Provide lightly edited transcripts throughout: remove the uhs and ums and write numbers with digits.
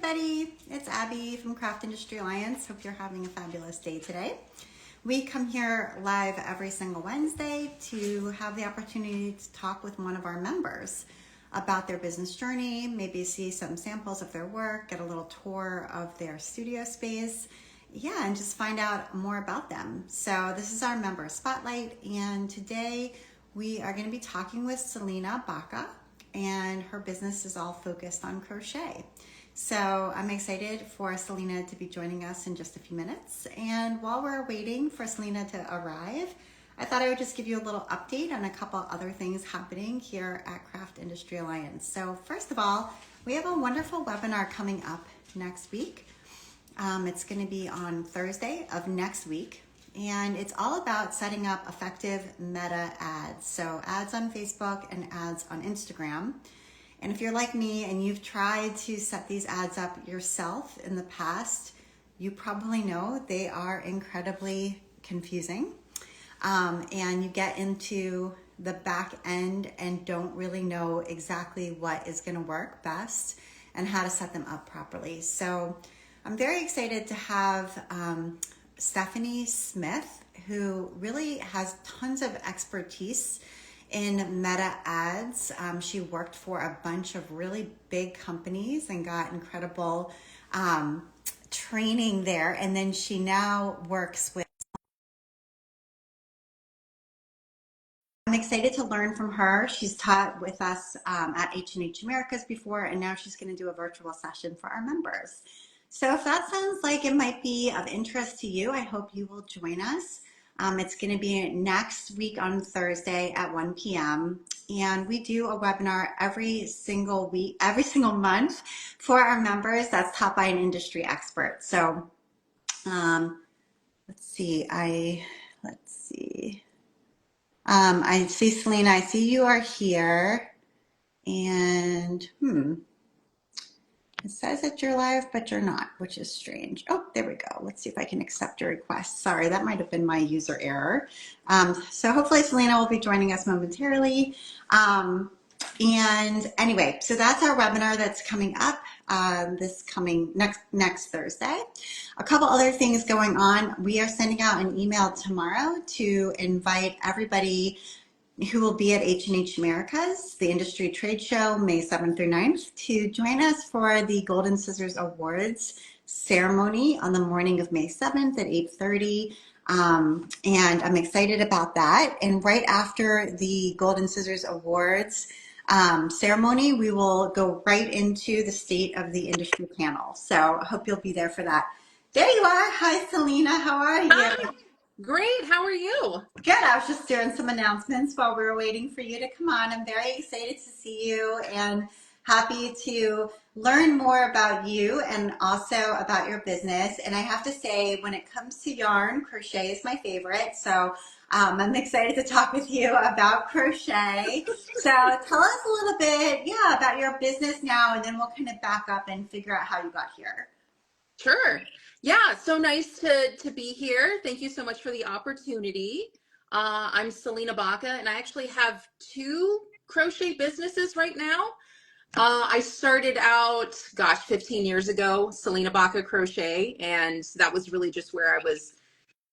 everybody. It's Abby from Craft Industry Alliance. Hope you're having a fabulous day today. We come here live every single Wednesday to have the opportunity to talk with one of our members about their business journey, maybe see some samples of their work, get a little tour of their studio space, and just find out more about them. So this is our member spotlight, and today we are going to be talking with Selena Baca, and her business is all focused on crochet. So I'm excited for Selena to be joining us in just a few minutes. And while we're waiting for Selena to arrive, I thought I would just give you a little update on a couple other things happening here at Craft Industry Alliance. So first of all, we have a wonderful webinar coming up next week. It's going to be on Thursday of next week. And it's all about setting up effective meta ads. So ads on Facebook and ads on Instagram. And if you're like me and you've tried to set these ads up yourself in the past, you probably know they are incredibly confusing. And you get into the back end and don't really know exactly what is going to work best and how to set them up properly. So I'm very excited to have Stephanie Smith, who really has tons of expertise in meta ads. She worked for a bunch of really big companies and got incredible training there. And then she now works with. I'm excited to learn from her. She's taught with us at H&H Americas before, and now she's going to do a virtual session for our members. So if that sounds like it might be of interest to you, I hope you will join us. It's going to be next week on Thursday at 1 p.m. And we do a webinar every single week, every single month for our members that's taught by an industry expert. So let's see. I see Selena, I see you are here. And it says that you're live, but you're not, which is strange. Oh, there we go. Let's see if I can accept your request. Sorry, that might have been my user error. So hopefully Selena will be joining us momentarily. And anyway, so that's our webinar that's coming up next Thursday. A couple other things going on. We are sending out an email tomorrow to invite everybody who will be at H&H Americas, the industry trade show, May 7th through 9th, to join us for the Golden Scissors Awards ceremony on the morning of May 7th at 8:30. And I'm excited about that. And right after the Golden Scissors Awards ceremony, we will go right into the State of the Industry panel. So I hope you'll be there for that. There you are. Hi, Selena. How are you? Hi. Great. How are you? Good. I was just doing some announcements while we were waiting for you to come on. I'm very excited to see you and happy to learn more about you and also about your business. And I have to say, when it comes to yarn, crochet is my favorite. So I'm excited to talk with you about crochet. So tell us a little bit, about your business now, and then we'll kind of back up and figure out how you got here. Sure. Yeah, so nice to be here. Thank you so much for the opportunity. I'm Selena Baca, and I actually have two crochet businesses right now. I started out, 15 years ago, Selena Baca Crochet, and that was really just where I was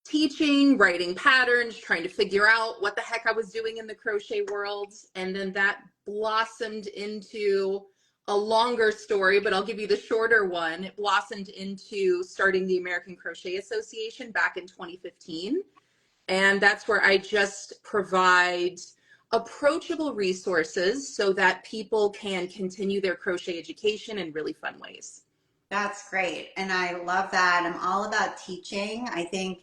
teaching, writing patterns, trying to figure out what the heck I was doing in the crochet world. And then that blossomed into a longer story, but I'll give you the shorter one. It blossomed into starting the American Crochet Association back in 2015. And that's where I just provide approachable resources so that people can continue their crochet education in really fun ways. That's great. And I love that. I'm all about teaching. I think,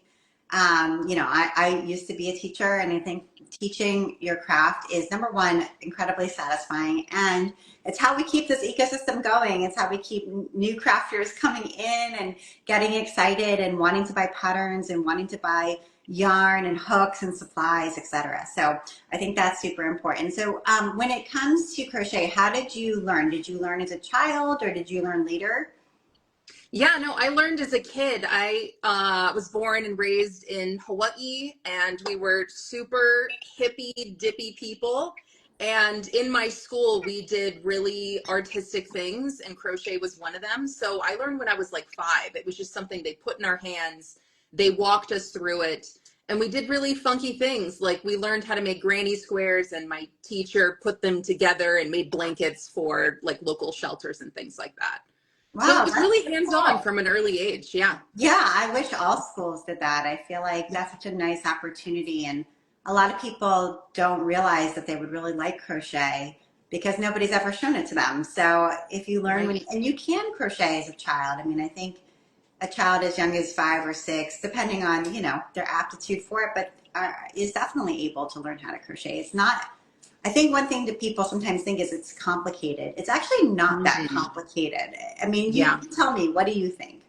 I used to be a teacher, and I think teaching your craft is, number one, incredibly satisfying. And it's how we keep this ecosystem going. It's how we keep new crafters coming in and getting excited and wanting to buy patterns and wanting to buy yarn and hooks and supplies, etc. So I think that's super important. So when it comes to crochet, how did you learn? Did you learn as a child or did you learn later? Yeah, no, I learned as a kid. I was born and raised in Hawaii, and we were super hippie, dippy people. And in my school, we did really artistic things, and crochet was one of them. So I learned when I was like 5. It was just something they put in our hands. They walked us through it. And we did really funky things. Like we learned how to make granny squares, and my teacher put them together and made blankets for like local shelters and things like that. So it Wow, was that's really so hands on cool. from an early age. Yeah. Yeah, I wish all schools did that. I feel like that's such a nice opportunity, and a lot of people don't realize that they would really like crochet because nobody's ever shown it to them. So if you learn Right. when, and you can crochet as a child. I mean, I think a child as young as 5 or 6, depending on, their aptitude for it, but is definitely able to learn how to crochet. It's not, I think one thing that people sometimes think is it's complicated. It's actually not that Mhm. complicated. I mean, you Yeah. tell me, what do you think?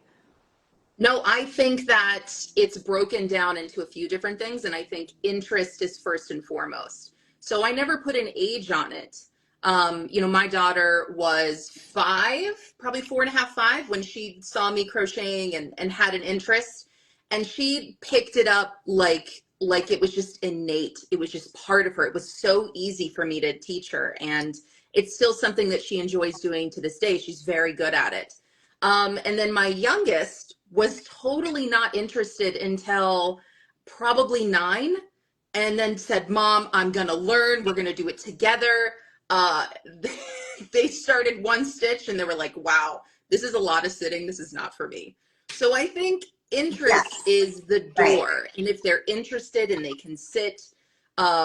No, I think that it's broken down into a few different things, and I think interest is first and foremost. So I never put an age on it. My daughter was 5, probably 4.5, 5, when she saw me crocheting and had an interest, and she picked it up like it was just innate. It was just part of her. It was so easy for me to teach her, and it's still something that she enjoys doing to this day. She's very good at it. And then my youngest was totally not interested until probably 9, and then said, Mom, I'm going to learn. We're going to do it together. Uh, they started one stitch and they were like, wow, this is a lot of sitting. This is not for me. So I think interest Yes, is the right. door. And if they're interested and they can sit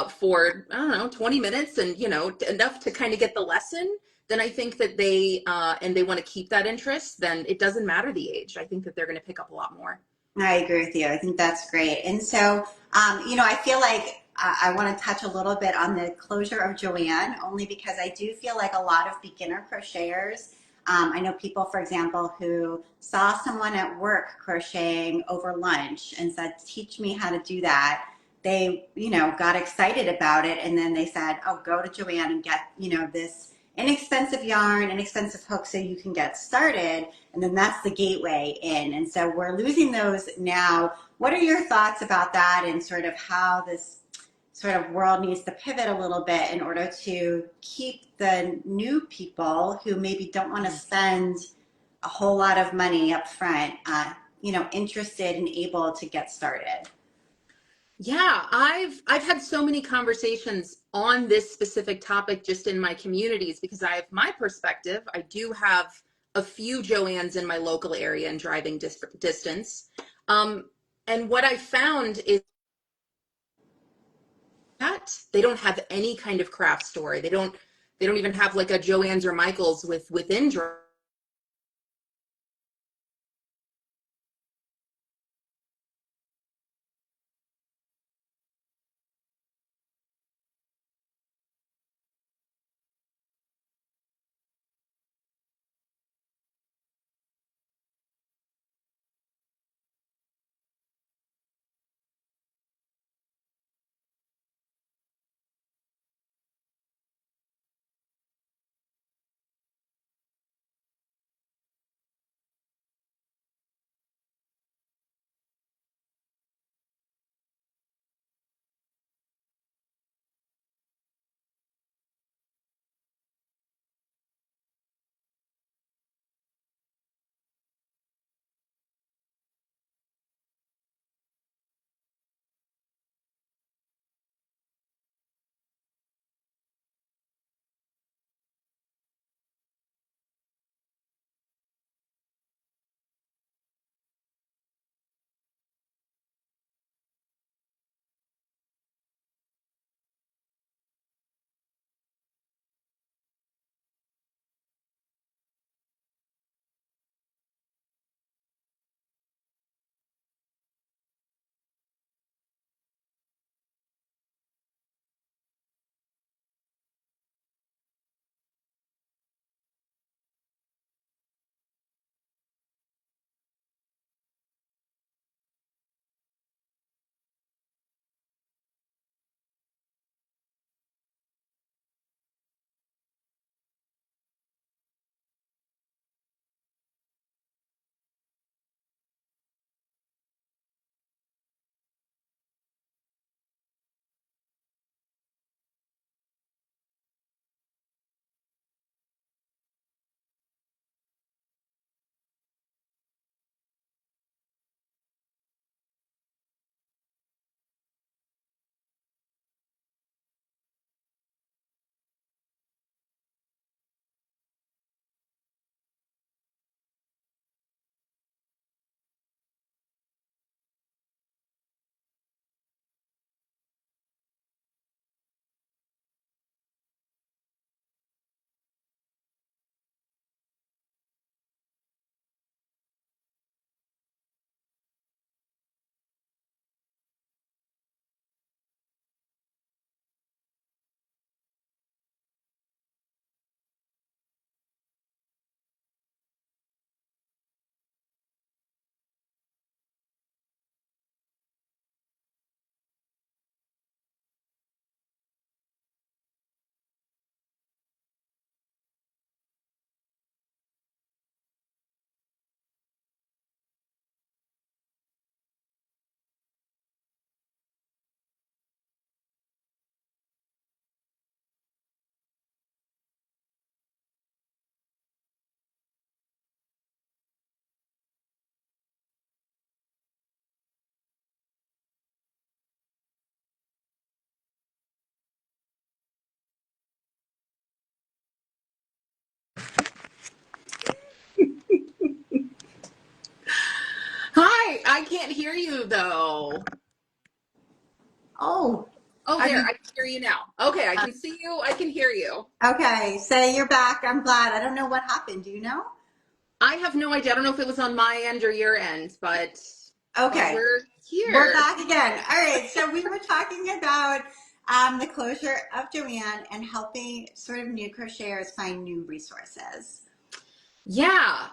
for, I don't know, 20 minutes and, enough to kind of get the lesson, then I think that and they want to keep that interest, then it doesn't matter the age. I think that they're going to pick up a lot more. I agree with you. I think that's great. And so, I feel like I want to touch a little bit on the closure of Joanne, only because I do feel like a lot of beginner crocheters. I know people, for example, who saw someone at work crocheting over lunch and said, "Teach me how to do that." They, got excited about it, and then they said, "Oh, go to Joanne and get, this inexpensive yarn, inexpensive hook, so you can get started." And then that's the gateway in. And so we're losing those now. What are your thoughts about that and sort of how this sort of world needs to pivot a little bit in order to keep the new people who maybe don't want to spend a whole lot of money up front, interested and able to get started? Yeah, I've had so many conversations on this specific topic just in my communities because I have my perspective. I do have a few Joannes in my local area and driving distance. Um, and what I found is that they don't have any kind of craft store. They don't even have like a Joann's or Michael's within hear you though. Oh, Oh, are there, you I can hear you now. Okay, I can see you, I can hear you. okay? Say you're back. I'm glad. I don't know what happened. Do you know? I have no idea. I don't know if it was on my end or your end, but Okay, we're we're here. back again. All right. So we were talking about the closure of Joanne and helping sort of new crocheters find new resources. Yeah.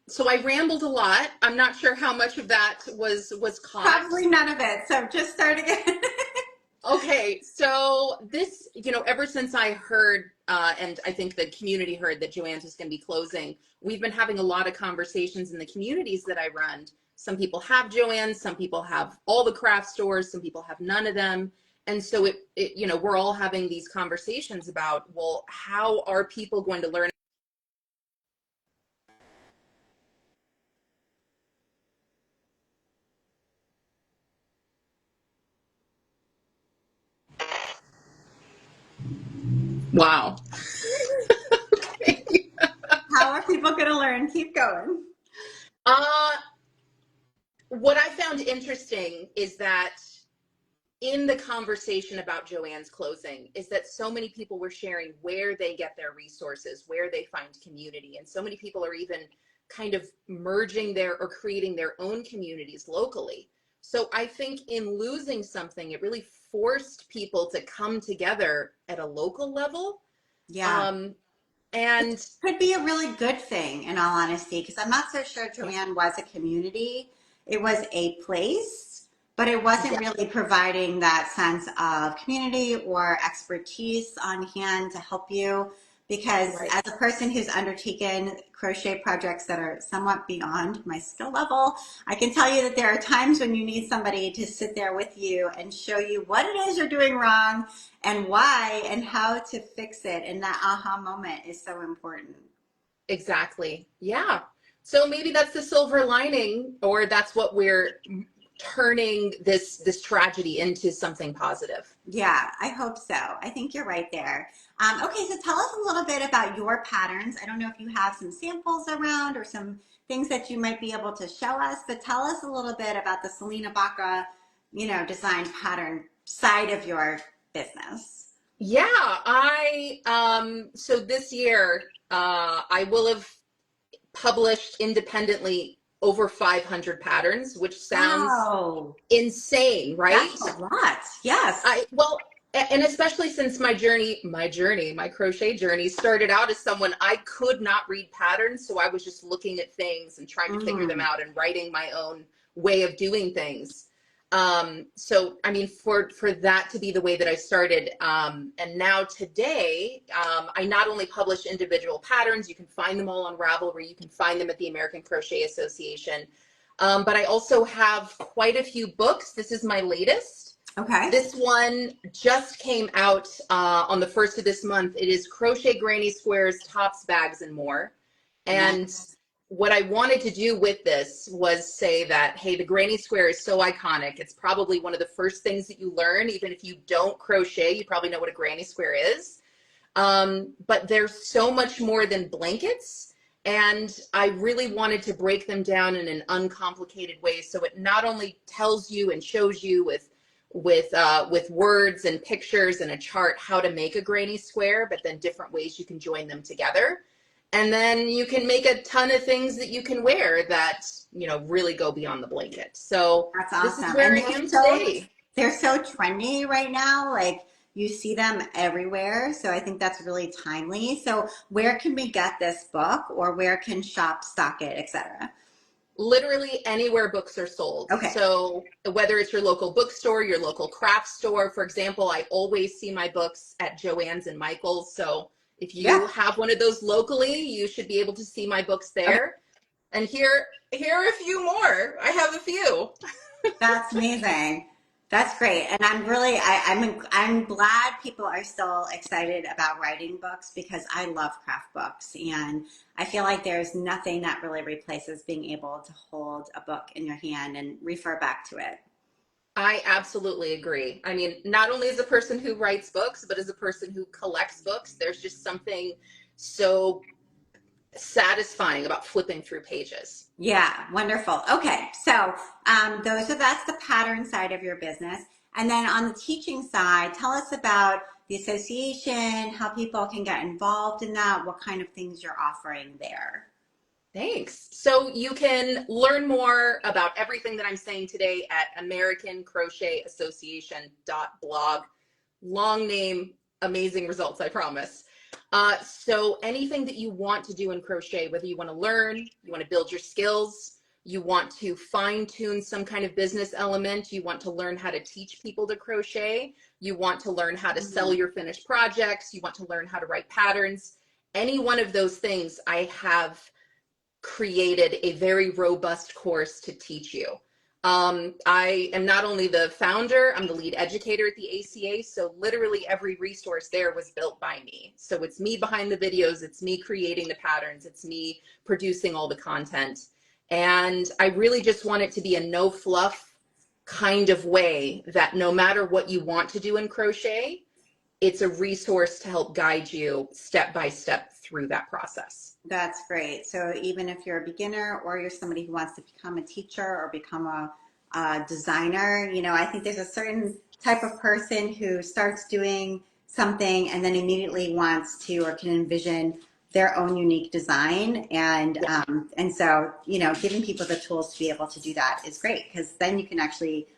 So I rambled a lot. I'm not sure how much of that was caught. Probably none of it. So just start again. Okay, so this, ever since I heard, and I think the community heard that Joann's was going to be closing, we've been having a lot of conversations in the communities that I run. Some people have Joann's, some people have all the craft stores, some people have none of them. And so we're all having these conversations about, well, how are people going to learn? Wow. How are people going to learn? Keep going. Uh, what I found interesting is that in the conversation about Joann's closing is that so many people were sharing where they get their resources, where they find community. And so many people are even kind of merging their or creating their own communities locally. So I think in losing something, it really forced people to come together at a local level. Yeah. Um, It and could be a really good thing, in all honesty, because I'm not so sure Joanne was a community. It was a place, but it wasn't yeah, really providing that sense of community or expertise on hand to help you. Because right. as a person who's undertaken crochet projects that are somewhat beyond my skill level, I can tell you that there are times when you need somebody to sit there with you and show you what it is you're doing wrong and why and how to fix it. And that aha moment is so important. Exactly. Yeah. So maybe that's the silver lining, or that's what we're turning this tragedy into something positive. Yeah, I hope so. I think you're right there. Okay, so tell us a little bit about your patterns. I don't know if you have some samples around or some things that you might be able to show us, but tell us a little bit about the Selena Baca, design pattern side of your business. Yeah, I so this year I will have published independently over 500 patterns, which sounds Wow, insane, that's right? a lot. Yes. And especially since my crochet journey started out as someone, I could not read patterns, so I was just looking at things and trying to figure them Mm, out and writing my own way of doing things. So I mean, for that to be the way that I started, and now today, I not only publish individual patterns, you can find them all on Ravelry, you can find them at the American Crochet Association, but I also have quite a few books. This is my latest. okay. This one just came out on the first of this month. It is Crochet Granny Squares, Tops, Bags, and More. And Nice. what I wanted to do with this was say that, hey, the Granny Square is so iconic. It's probably one of the first things that you learn. Even if you don't crochet, you probably know what a Granny Square is. But they're so much more than blankets. And I really wanted to break them down in an uncomplicated way. So it not only tells you and shows you with words and pictures and a chart how to make a granny square, but then different ways you can join them together. And then you can make a ton of things that you can wear that, really go beyond the blanket. So That's this is awesome. where And I am today. they're so trendy right now. Like you see them everywhere. So I think that's really timely. So where can we get this book or where can shops stock it, etc.? Literally anywhere books are sold. Okay. So whether it's your local bookstore, your local craft store, for example, I always see my books at Joann's and Michael's. So if Yeah. you have one of those locally, you should be able to see my books Okay. there. And here are a few more. I have a few. That's amazing. That's great. And I'm glad people are still excited about writing books because I love craft books and I feel like there's nothing that really replaces being able to hold a book in your hand and refer back to it. I absolutely agree. I mean, not only as a person who writes books, but as a person who collects books, there's just something so satisfying about flipping through pages. Yeah, wonderful. Okay, so that's the pattern side of your business. And then on the teaching side, tell us about the association, how people can get involved in that, what kind of things you're offering there. Thanks. So you can learn more about everything that I'm saying today at AmericanCrochetAssociation.blog. Long name, amazing results, I promise. So anything that you want to do in crochet, whether you want to learn, you want to build your skills, you want to fine tune some kind of business element, you want to learn how to teach people to crochet, you want to learn how to sell your finished projects, you want to learn how to write patterns, any one of those things, I have created a very robust course to teach you. I am not only the founder, I'm the lead educator at the ACA. So literally every resource there was built by me. So it's me behind the videos, it's me creating the patterns, it's me producing all the content. And I really just want it to be a no fluff kind of way that no matter what you want to do in crochet, it's a resource to help guide you step by step through that process. That's great. So even if you're a beginner or you're somebody who wants to become a teacher or become a designer, I think there's a certain type of person who starts doing something and then immediately wants to or can envision their own unique design. And so, giving people the tools to be able to do that is great because then you can actually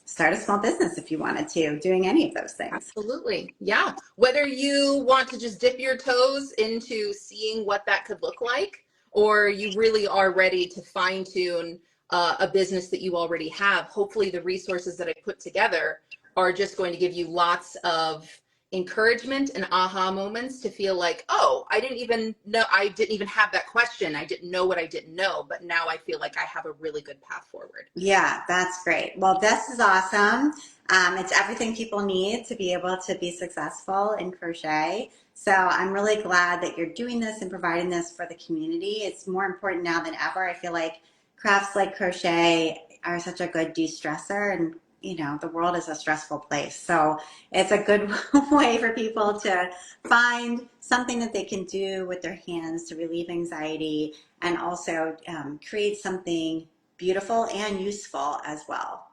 start a small business if you wanted to, doing any of those things. Absolutely. Yeah. Whether you want to just dip your toes into seeing what that could look like, or you really are ready to fine tune a business that you already have, hopefully the resources that I put together are just going to give you lots of encouragement and aha moments to feel like, oh, I didn't even know, I didn't even have that question. I didn't know what I didn't know, but now I feel like I have a really good path forward. Yeah, that's great. Well, this is awesome. It's everything people need to be able to be successful in crochet. So I'm really glad that you're doing this and providing this for the community. It's more important now than ever. I feel like crafts like crochet are such a good de-stressor, and the world is a stressful place. So it's a good way for people to find something that they can do with their hands to relieve anxiety and also create something beautiful and useful as well.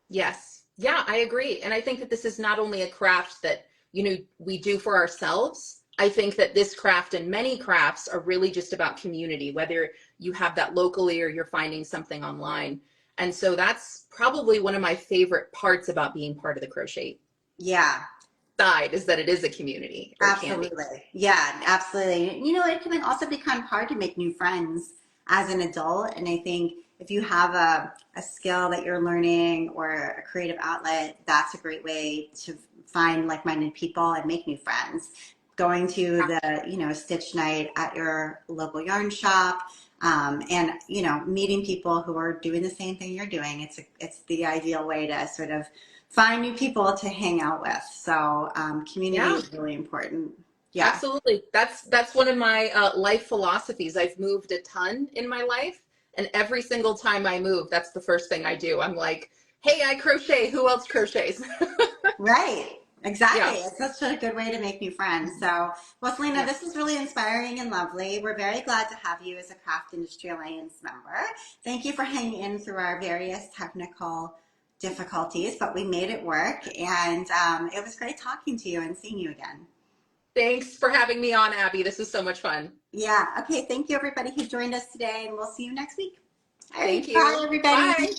Yes. Yeah, I agree. And I think that this is not only a craft that, we do for ourselves. I think that this craft and many crafts are really just about community, whether you have that locally or you're finding something online. And so that's probably one of my favorite parts about being part of the crochet Yeah, side is that it is a community, or it can be. absolutely. Yeah, absolutely. It can also be kind of hard to make new friends as an adult. And I think if you have a skill that you're learning or a creative outlet, that's a great way to find like-minded people and make new friends. Going to the, stitch night at your local yarn shop, and, meeting people who are doing the same thing you're doing. It's the ideal way to sort of find new people to hang out with. So community Yeah. is really important. Yeah. Absolutely. That's one of my life philosophies. I've moved a ton in my life, and every single time I move, that's the first thing I do. I'm like, "Hey, I crochet. Who else crochets?" Right. Yeah. Exactly. It's such a good way to make new friends. So, well, Selena, Yeah. this is really inspiring and lovely. We're very glad to have you as a Craft Industry Alliance member. Thank you for hanging in through our various technical difficulties, but we made it work. And it was great talking to you and seeing you again. Thanks for having me on, Abby. This is so much fun. Yeah. Okay. Thank you, everybody who joined us today, and we'll see you next week. All Thank right. Bye, you. everybody. Bye.